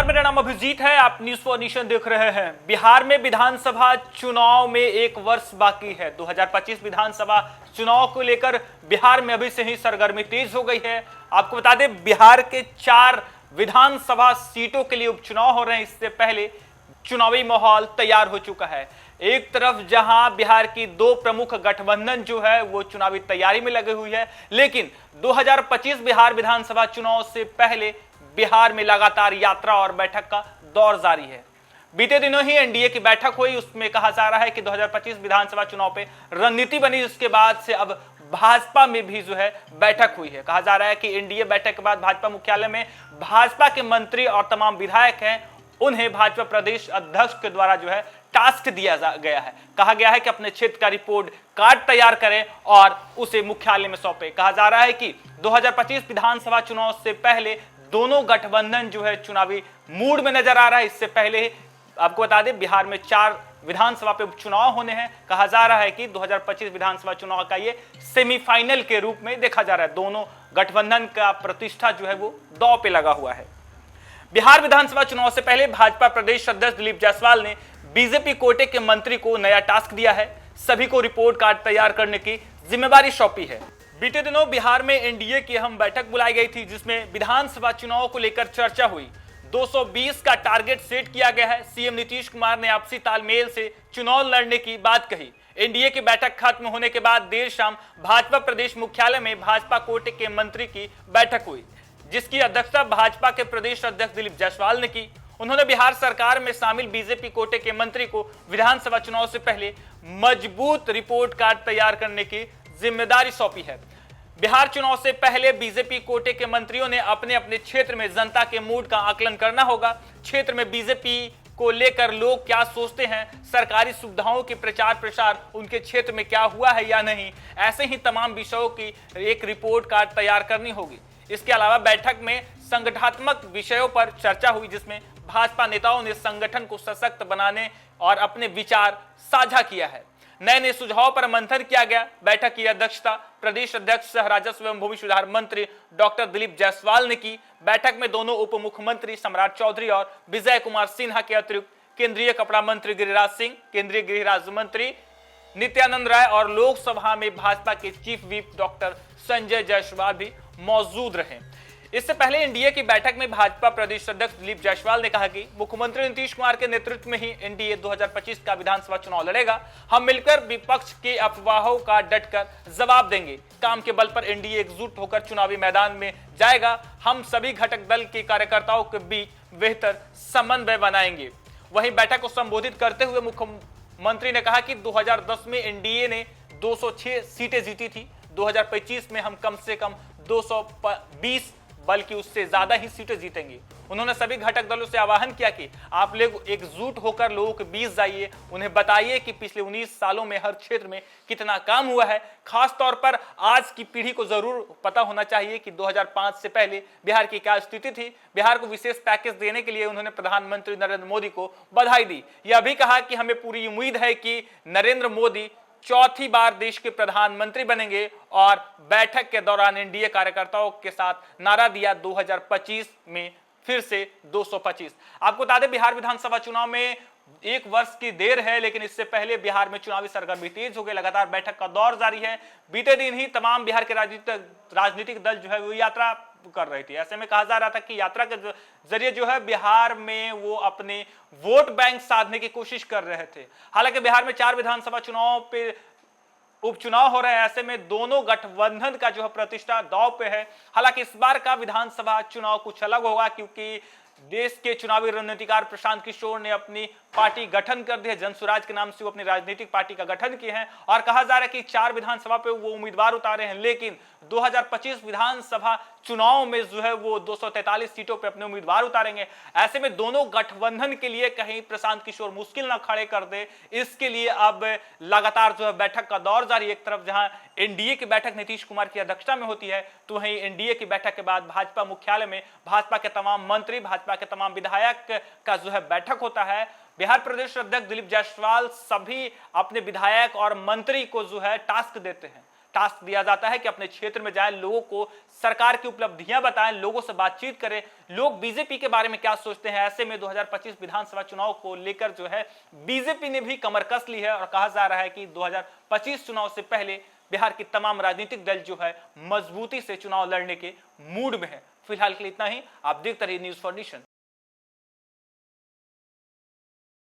नमस्कार, मेरा नाम अभिजीत है। आप न्यूज फॉर नेशन देख रहे हैं। बिहार में विधानसभा चुनाव में एक वर्ष बाकी है। 2025 विधानसभा चुनाव को लेकर बिहार में अभी से ही सरगर्मी तेज हो गई है। आपको बता दें, बिहार के 4 विधानसभा सीटों के लिए उपचुनाव हो रहे हैं। इससे पहले चुनावी माहौल तैयार हो चुका है। एक तरफ जहां बिहार की 2 प्रमुख गठबंधन जो है वो चुनावी तैयारी में लगी हुई है, लेकिन 2025 बिहार विधानसभा चुनाव से पहले बिहार में लगातार यात्रा और बैठक का दौर जारी है। बीते दिनों ही एनडीए की बैठक हुई, उसमें कहा जा रहा है कि 2025 विधानसभा चुनाव पे रणनीति बनी। उसके बाद से अब भाजपा में भी जो है बैठक हुई है। कहा जा रहा है कि एनडीए बैठक के बाद भाजपा मुख्यालय में भाजपा के मंत्री और तमाम विधायक हैं, उन्हें भाजपा प्रदेश अध्यक्ष के द्वारा जो है टास्क दिया गया है। कहा गया है कि अपने क्षेत्र का रिपोर्ट कार्ड तैयार करें और उसे मुख्यालय में सौंपे। कहा जा रहा है कि 2025 विधानसभा चुनाव से पहले दोनों गठबंधन जो है चुनावी मूड में नजर आ रहा है। इससे पहले आपको बता दें, बिहार में 4 विधानसभा पे उपचुनाव होने हैं। कहा जा रहा है कि 2025 विधानसभा चुनाव का ये सेमीफाइनल के रूप में देखा जा रहा है। दोनों गठबंधन का प्रतिष्ठा जो है वो दांव पे लगा हुआ है। बिहार विधानसभा चुनाव से पहले भाजपा प्रदेश अध्यक्ष दिलीप जायसवाल ने बीजेपी कोटे के मंत्री को नया टास्क दिया है। सभी को रिपोर्ट कार्ड तैयार करने की जिम्मेदारी सौंपी है। बीते दिनों बिहार में एनडीए की अहम बैठक बुलाई गई थी, जिसमें विधानसभा चुनाव को लेकर चर्चा हुई। 220 का टारगेट सेट किया गया है। सीएम नीतीश कुमार ने आपसी तालमेल से चुनाव लड़ने की बात कही। एनडीए की बैठक खत्म होने के बाद देर शाम भाजपा प्रदेश मुख्यालय में भाजपा कोटे के मंत्री की बैठक हुई, जिसकी अध्यक्षता भाजपा के प्रदेश अध्यक्ष दिलीप जायसवाल ने की। उन्होंने बिहार सरकार में शामिल बीजेपी कोटे के मंत्री को विधानसभा चुनाव से पहले मजबूत रिपोर्ट कार्ड तैयार करने की जिम्मेदारी सौंपी है। बिहार चुनाव से पहले बीजेपी कोटे के मंत्रियों ने अपने अपने क्षेत्र में जनता के मूड का आकलन करना होगा। क्षेत्र में बीजेपी को लेकर लोग क्या सोचते हैं, सरकारी सुविधाओं के प्रचार प्रसार उनके क्षेत्र में क्या हुआ है या नहीं, ऐसे ही तमाम विषयों की एक रिपोर्ट कार्ड तैयार करनी होगी। इसके अलावा बैठक में संगठनात्मक विषयों पर चर्चा हुई, जिसमें भाजपा नेताओं ने संगठन को सशक्त बनाने और अपने विचार साझा किया है। नए नए सुझाव पर मंथन किया गया। बैठक की अध्यक्षता प्रदेश अध्यक्ष सह राजस्व एवं भूमि सुधार मंत्री डॉक्टर दिलीप जायसवाल ने की। बैठक में दोनों उप मुख्यमंत्री सम्राट चौधरी और विजय कुमार सिन्हा के अतिरिक्त केंद्रीय कपड़ा मंत्री गिरिराज सिंह, केंद्रीय गृह राज्य मंत्री नित्यानंद राय और लोकसभा में भाजपा के chief whip doctor Sanjay Jaiswal भी मौजूद रहे। इससे पहले एनडीए की बैठक में भाजपा प्रदेश अध्यक्ष दिलीप जायसवाल ने कहा कि मुख्यमंत्री नीतीश कुमार के नेतृत्व में ही एनडीए 2025 का विधानसभा चुनाव लड़ेगा। हम मिलकर विपक्ष के अफवाहों का डटकर जवाब देंगे। काम के बल पर एनडीए एकजुट होकर चुनावी मैदान में जाएगा। हम सभी घटक दल के कार्यकर्ताओं के बीच बेहतर समन्वय बनाएंगे। वहीं बैठक को संबोधित करते हुए मुख्यमंत्री ने कहा कि 2010 में एनडीए ने 206 सीटें जीती थी। 2025 में हम कम से कम 220 बल्कि उससे ज्यादा ही सीटें जीतेंगे। उन्होंने सभी घटक दलों से आह्वान किया कि आप लोग एकजुट होकर लोगों के बीच जाइए, उन्हें बताइए कि पिछले 19 सालों में हर क्षेत्र में कितना काम हुआ है। खास तौर पर आज की पीढ़ी को जरूर पता होना चाहिए कि 2005 से पहले बिहार की क्या स्थिति थी। बिहार को विशेष पैकेज देने के लिए उन्होंने प्रधानमंत्री नरेंद्र मोदी को बधाई दी। यह भी कहा कि हमें पूरी उम्मीद है कि नरेंद्र मोदी चौथी बार देश के प्रधानमंत्री बनेंगे और बैठक के दौरान एनडीए कार्यकर्ताओं के साथ नारा दिया 2025 में फिर से 225। आपको बता दें, बिहार विधानसभा चुनाव में 1 वर्ष की देर है, लेकिन इससे पहले बिहार में चुनावी सरगर्मी तेज हो गई। लगातार बैठक का दौर जारी है। बीते दिन ही तमाम बिहार के राजनीतिक दल जो है वो यात्रा कर रही थी। ऐसे में कहा जा रहा था कि यात्रा के जरिए जो है बिहार में वो अपने वोट बैंक साधने की कोशिश कर रहे थे। हालांकि बिहार में 4 विधानसभा चुनाव पे उपचुनाव हो रहे हैं। ऐसे में दोनों गठबंधन का जो है प्रतिष्ठा दांव पे है। हालांकि इस बार का विधानसभा चुनाव कुछ अलग होगा, क्योंकि देश के चुनावी रणनीतिकार प्रशांत किशोर ने अपनी पार्टी गठन कर दी है। जनसुराज के नाम से वो अपनी राजनीतिक पार्टी का गठन किए हैं और कहा जा रहा है कि 4 विधानसभा पे वो उम्मीदवार उतारे हैं, लेकिन 2025 विधानसभा चुनाव में जो है वो 243 सीटों पे अपने उम्मीदवार उतारेंगे। ऐसे में दोनों गठबंधन के लिए कहीं प्रशांत किशोर मुश्किल ना खड़े कर दे, इसके लिए अब लगातार जो है बैठक का दौर जारी। एक तरफ जहां एनडीए की बैठक नीतीश कुमार की अध्यक्षता में होती है, तो वहीं एनडीए की बैठक के बाद भाजपा मुख्यालय में भाजपा के तमाम मंत्री, भाजपा के तमाम विधायक का जो है बैठक होता है। बिहार प्रदेश अध्यक्ष दिलीप जायसवाल सभी अपने विधायक और मंत्री को जो है टास्क देते हैं टास्क दिया जाता है कि अपने क्षेत्र में जाएं, लोगों को सरकार की उपलब्धियां बताएं, लोगों से बातचीत करें, लोग बीजेपी के बारे में क्या सोचते हैं। ऐसे में 2025 विधानसभा चुनाव को लेकर जो है बीजेपी ने भी कमर कस ली है और कहा जा रहा है कि 2025 चुनाव से पहले बिहार की तमाम राजनीतिक दल जो है मजबूती से चुनाव लड़ने के मूड में है। फिलहाल के लिए इतना ही। आप देखते रहिए न्यूज़ फॉर नेशन।